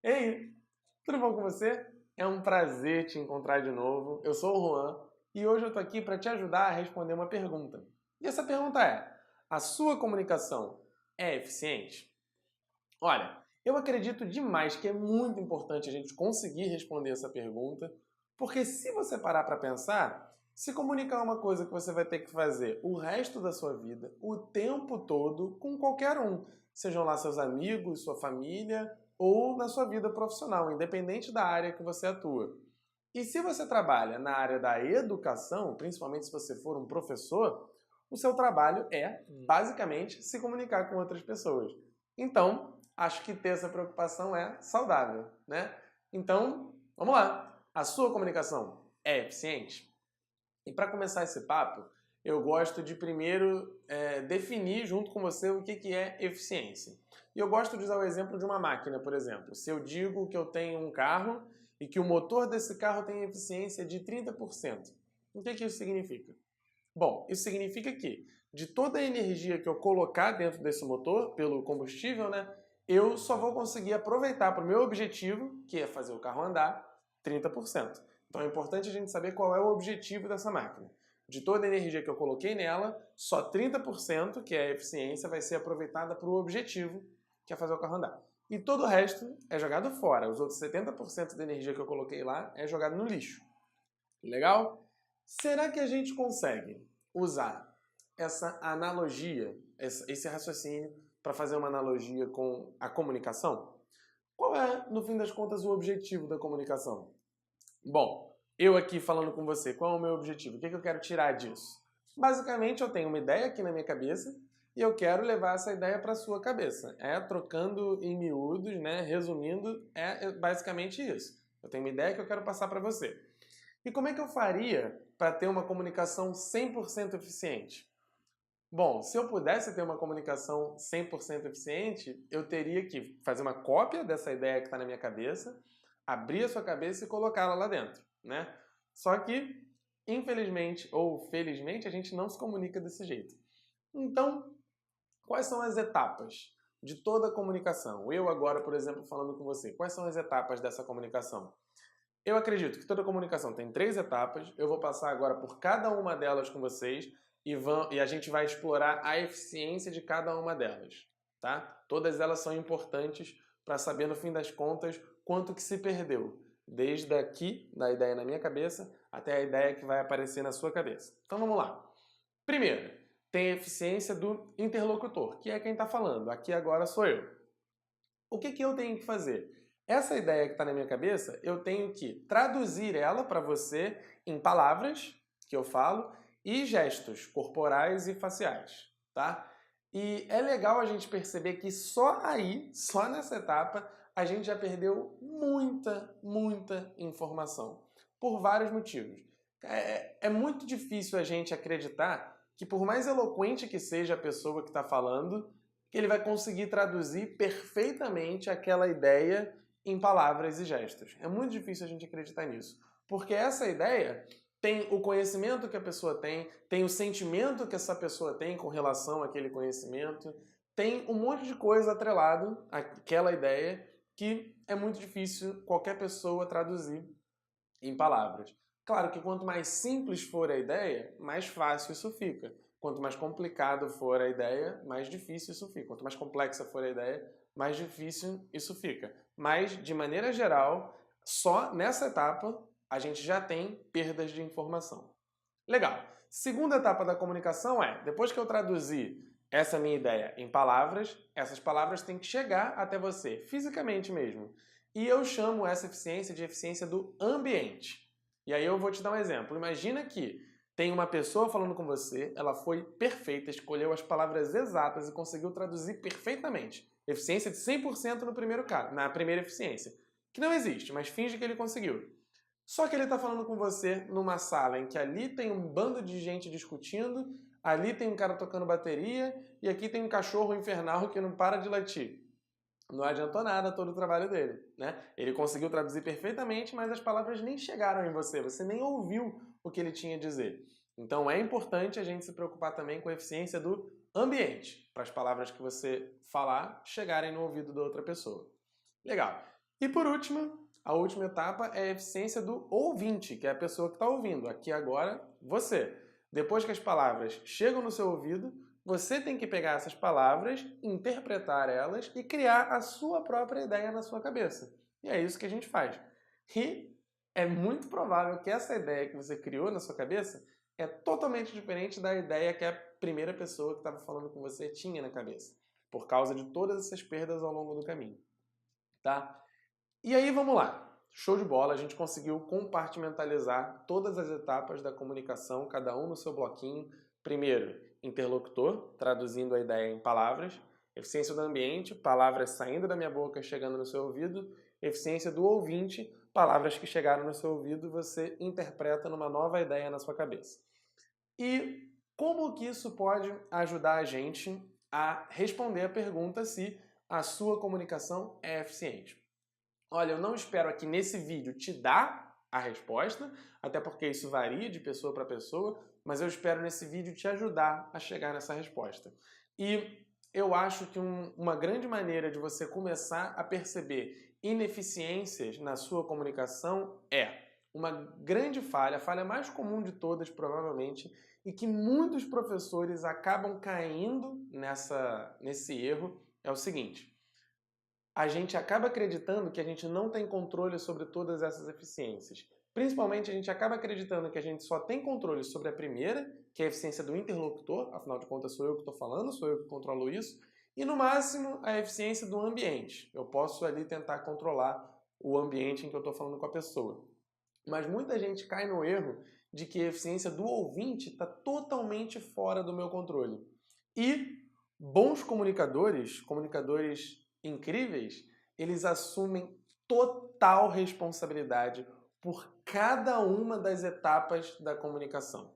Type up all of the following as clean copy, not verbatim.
Ei, tudo bom com você? É um prazer te encontrar de novo. Eu sou o Juan e hoje eu estou aqui para te ajudar a responder uma pergunta. E essa pergunta é: a sua comunicação é eficiente? Olha, eu acredito demais que é muito importante a gente conseguir responder essa pergunta, porque se você parar para pensar, se comunicar é uma coisa que você vai ter que fazer o resto da sua vida, o tempo todo, com qualquer um, sejam lá seus amigos, sua família ou na sua vida profissional, independente da área que você atua. E se você trabalha na área da educação, principalmente se você for um professor, o seu trabalho é, basicamente, se comunicar com outras pessoas. Então, acho que ter essa preocupação é saudável, né? Então, vamos lá. A sua comunicação é eficiente? E para começar esse papo, eu gosto de primeiro definir junto com você o que é eficiência. E eu gosto de usar o exemplo de uma máquina, por exemplo. Se eu digo que eu tenho um carro e que o motor desse carro tem eficiência de 30%, o que isso significa? Bom, isso significa que de toda a energia que eu colocar dentro desse motor, pelo combustível, né, eu só vou conseguir aproveitar para o meu objetivo, que é fazer o carro andar, 30%. Então é importante a gente saber qual é o objetivo dessa máquina. De toda a energia que eu coloquei nela, só 30%, que é a eficiência, vai ser aproveitada para o objetivo, que é fazer o carro andar. E todo o resto é jogado fora. Os outros 70% da energia que eu coloquei lá é jogado no lixo. Legal? Será que a gente consegue usar essa analogia, esse raciocínio, para fazer uma analogia com a comunicação? Qual é, no fim das contas, o objetivo da comunicação? Bom, eu aqui falando com você, qual é o meu objetivo? O que eu quero tirar disso? Basicamente, eu tenho uma ideia aqui na minha cabeça e eu quero levar essa ideia para a sua cabeça. Trocando em miúdos, né? Resumindo, é basicamente isso. Eu tenho uma ideia que eu quero passar para você. E como é que eu faria para ter uma comunicação 100% eficiente? Bom, se eu pudesse ter uma comunicação 100% eficiente, eu teria que fazer uma cópia dessa ideia que está na minha cabeça, abrir a sua cabeça e colocá-la lá dentro, né? Só que, infelizmente ou felizmente, a gente não se comunica desse jeito. Então, quais são as etapas de toda a comunicação? Eu agora, por exemplo, falando com você, quais são as etapas dessa comunicação? Eu acredito que toda comunicação tem 3 etapas. Eu vou passar agora por cada uma delas com vocês e a gente vai explorar a eficiência de cada uma delas, tá? Todas elas são importantes para saber, no fim das contas, quanto que se perdeu. Desde aqui, da ideia na minha cabeça, até a ideia que vai aparecer na sua cabeça. Então vamos lá. Primeiro, tem a eficiência do interlocutor, que é quem está falando. Aqui agora sou eu. O que eu tenho que fazer? Essa ideia que está na minha cabeça, eu tenho que traduzir ela para você em palavras que eu falo e gestos corporais e faciais, tá? E é legal a gente perceber que só aí, só nessa etapa, a gente já perdeu muita informação. Por vários motivos. É muito difícil a gente acreditar que, por mais eloquente que seja a pessoa que está falando, que ele vai conseguir traduzir perfeitamente aquela ideia em palavras e gestos. É muito difícil a gente acreditar nisso, porque essa ideia tem o conhecimento que a pessoa tem o sentimento que essa pessoa tem com relação àquele conhecimento, tem um monte de coisa atrelado àquela ideia que é muito difícil qualquer pessoa traduzir em palavras. Claro que quanto mais simples for a ideia, mais fácil isso fica. Quanto mais complicado for a ideia, mais difícil isso fica. Quanto mais complexa for a ideia, mais difícil isso fica. Mas, de maneira geral, só nessa etapa a gente já tem perdas de informação. Legal. Segunda etapa da comunicação é, depois que eu traduzir essa minha ideia em palavras, essas palavras têm que chegar até você, fisicamente mesmo. E eu chamo essa eficiência de eficiência do ambiente. E aí eu vou te dar um exemplo. Imagina que tem uma pessoa falando com você, ela foi perfeita, escolheu as palavras exatas e conseguiu traduzir perfeitamente. Eficiência de 100% no primeiro caso, na primeira eficiência. Que não existe, mas finge que ele conseguiu. Só que ele está falando com você numa sala em que ali tem um bando de gente discutindo, ali tem um cara tocando bateria e aqui tem um cachorro infernal que não para de latir. Não adiantou nada todo o trabalho dele, né? Ele conseguiu traduzir perfeitamente, mas as palavras nem chegaram em você, você nem ouviu o que ele tinha a dizer. Então é importante a gente se preocupar também com a eficiência do ambiente, para as palavras que você falar chegarem no ouvido da outra pessoa. Legal. E por último, a última etapa é a eficiência do ouvinte, que é a pessoa que está ouvindo. Aqui agora, você. Depois que as palavras chegam no seu ouvido, você tem que pegar essas palavras, interpretar elas e criar a sua própria ideia na sua cabeça. E é isso que a gente faz. E é muito provável que essa ideia que você criou na sua cabeça é totalmente diferente da ideia que a primeira pessoa que estava falando com você tinha na cabeça, por causa de todas essas perdas ao longo do caminho. Tá? E aí, vamos lá. Show de bola, a gente conseguiu compartimentalizar todas as etapas da comunicação, cada um no seu bloquinho. Primeiro, interlocutor, traduzindo a ideia em palavras. Eficiência do ambiente, palavras saindo da minha boca, chegando no seu ouvido. Eficiência do ouvinte, palavras que chegaram no seu ouvido, você interpreta numa nova ideia na sua cabeça. E como que isso pode ajudar a gente a responder a pergunta se a sua comunicação é eficiente? Olha, eu não espero aqui nesse vídeo te dar a resposta, até porque isso varia de pessoa para pessoa, mas eu espero nesse vídeo te ajudar a chegar nessa resposta. E eu acho que uma grande maneira de você começar a perceber ineficiências na sua comunicação é uma grande falha, a falha mais comum de todas, provavelmente, e que muitos professores acabam caindo nesse erro, é o seguinte: a gente acaba acreditando que a gente não tem controle sobre todas essas eficiências. Principalmente, a gente acaba acreditando que a gente só tem controle sobre a primeira, que é a eficiência do interlocutor, afinal de contas sou eu que estou falando, sou eu que controlo isso, e no máximo a eficiência do ambiente. Eu posso ali tentar controlar o ambiente em que eu estou falando com a pessoa. Mas muita gente cai no erro de que a eficiência do ouvinte está totalmente fora do meu controle. E bons comunicadores incríveis, eles assumem total responsabilidade por cada uma das etapas da comunicação.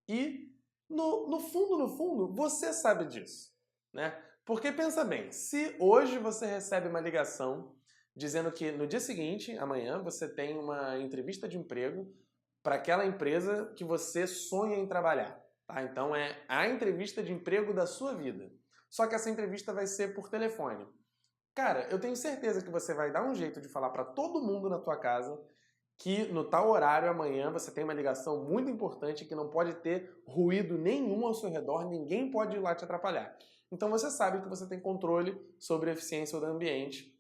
E, no fundo, você sabe disso, né? Porque pensa bem, se hoje você recebe uma ligação dizendo que no dia seguinte, amanhã, você tem uma entrevista de emprego para aquela empresa que você sonha em trabalhar, tá? Então é a entrevista de emprego da sua vida. Só que essa entrevista vai ser por telefone. Cara, eu tenho certeza que você vai dar um jeito de falar para todo mundo na tua casa que no tal horário amanhã você tem uma ligação muito importante que não pode ter ruído nenhum ao seu redor, ninguém pode ir lá te atrapalhar. Então você sabe que você tem controle sobre a eficiência do ambiente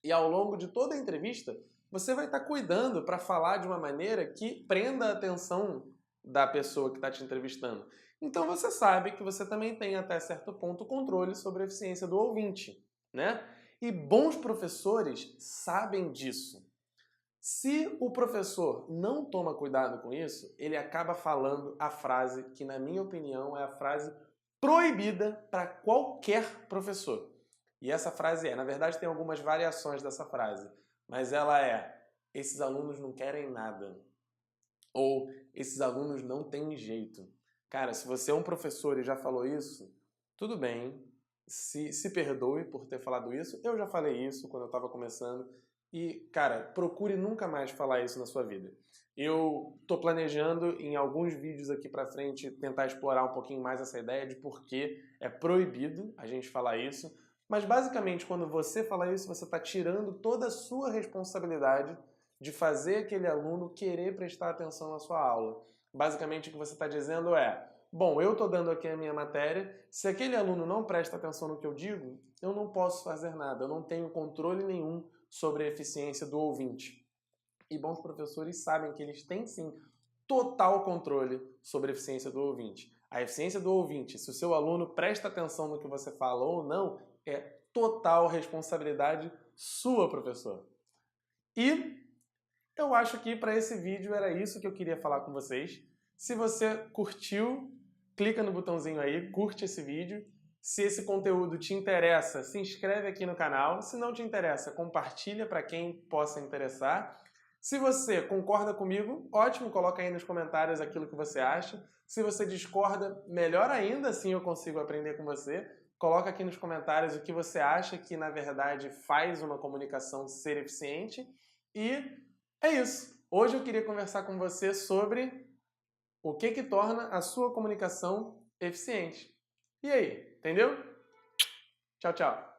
e ao longo de toda a entrevista você vai estar cuidando para falar de uma maneira que prenda a atenção da pessoa que está te entrevistando. Então você sabe que você também tem até certo ponto controle sobre a eficiência do ouvinte, né? E bons professores sabem disso. Se o professor não toma cuidado com isso, ele acaba falando a frase que, na minha opinião, é a frase proibida para qualquer professor. E essa frase na verdade tem algumas variações dessa frase, mas ela é: esses alunos não querem nada. Ou esses alunos não têm jeito. Cara, se você é um professor e já falou isso, tudo bem, se perdoe por ter falado isso. Eu já falei isso quando eu estava começando. E, cara, procure nunca mais falar isso na sua vida. Eu tô planejando em alguns vídeos aqui pra frente tentar explorar um pouquinho mais essa ideia de por que é proibido a gente falar isso. Mas basicamente, quando você fala isso, você está tirando toda a sua responsabilidade de fazer aquele aluno querer prestar atenção na sua aula. Basicamente, o que você está dizendo é: bom, eu estou dando aqui a minha matéria, se aquele aluno não presta atenção no que eu digo, eu não posso fazer nada, eu não tenho controle nenhum sobre a eficiência do ouvinte. E bons professores sabem que eles têm sim total controle sobre a eficiência do ouvinte. A eficiência do ouvinte, se o seu aluno presta atenção no que você fala ou não, é total responsabilidade sua, professor. E eu acho que para esse vídeo era isso que eu queria falar com vocês. Se você curtiu, clica no botãozinho aí, curte esse vídeo. Se esse conteúdo te interessa, se inscreve aqui no canal. Se não te interessa, compartilha para quem possa interessar. Se você concorda comigo, ótimo, coloca aí nos comentários aquilo que você acha. Se você discorda, melhor ainda, assim eu consigo aprender com você. Coloca aqui nos comentários o que você acha que, na verdade, faz uma comunicação ser eficiente. E é isso. Hoje eu queria conversar com você sobre o que torna a sua comunicação eficiente. E aí, entendeu? Tchau, tchau.